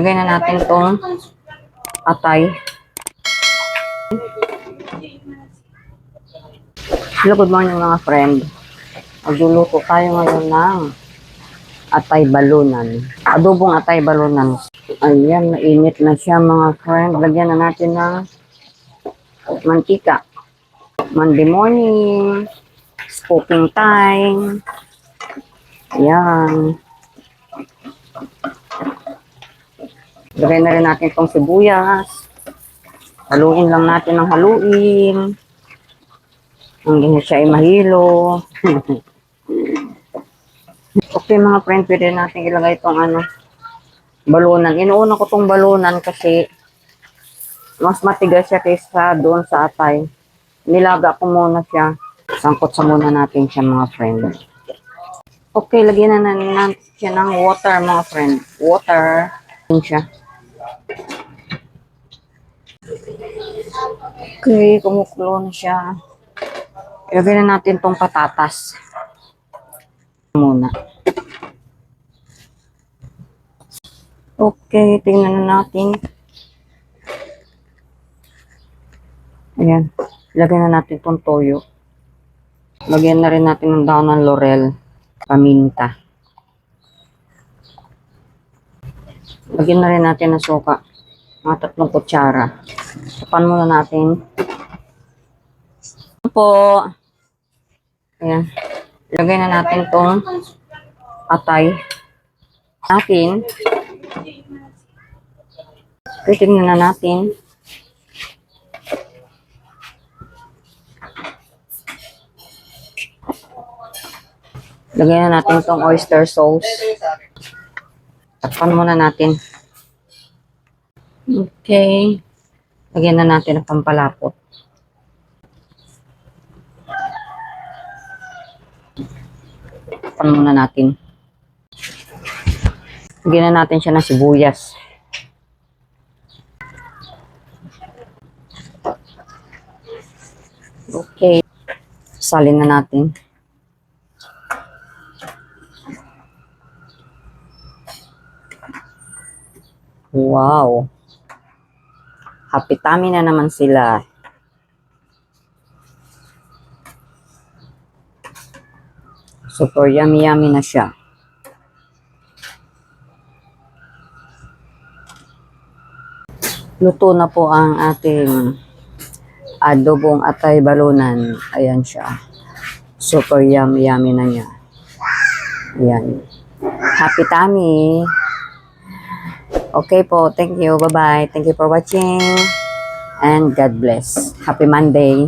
Lagay na natin tong atay. Hello, good morning mga friend. Magluluto tayo ngayon ng atay balunan. Adobong atay balunan. Ayan, mainit na siya mga friend. Lagyan na natin ng mantika. Monday morning. Cooking time. Ayan. Lagay na rin natin itong sibuyas. Haluin lang natin ng haluin. Hanggang siya ay mahilo. Okay mga friend, pwede natin ilagay itong balunan. Inuuna ko itong balunan kasi mas matigas siya kaysa doon sa atay. Nilaga ko muna siya. Sangkot sa muna natin siya mga friend. Okay, lagyan na natin siya ng water mga friend. Water. Yun siya. Okay, kumukulo na siya. Ilagay na natin tong patatas. Muna. Okay, tingnan na natin. Ayan. Ilagay na natin tong toyo. Lagyan na rin natin ng daon ng laurel. Paminta. Lagyan na rin natin ng suka. Mga 3 kutsara. Tapan muna natin. Po. Ayan. Ilagay na natin tong atay. Natin. Tingnan na natin. Lagay na natin tong oyster sauce. Tapan muna natin. Okay. Lagyan na natin ang pampalapot. Tapan muna natin. Lagyan na natin siya ng sibuyas. Okay. Salin na natin. Wow. Happy tummy na naman sila. Super yummy na siya. Luto na po ang ating adobong atay balunan. Ayan siya. Super yummy na niya. Ayan. Happy tummy. Okay po. Thank you. Bye-bye. Thank you for watching. And God bless. Happy Monday.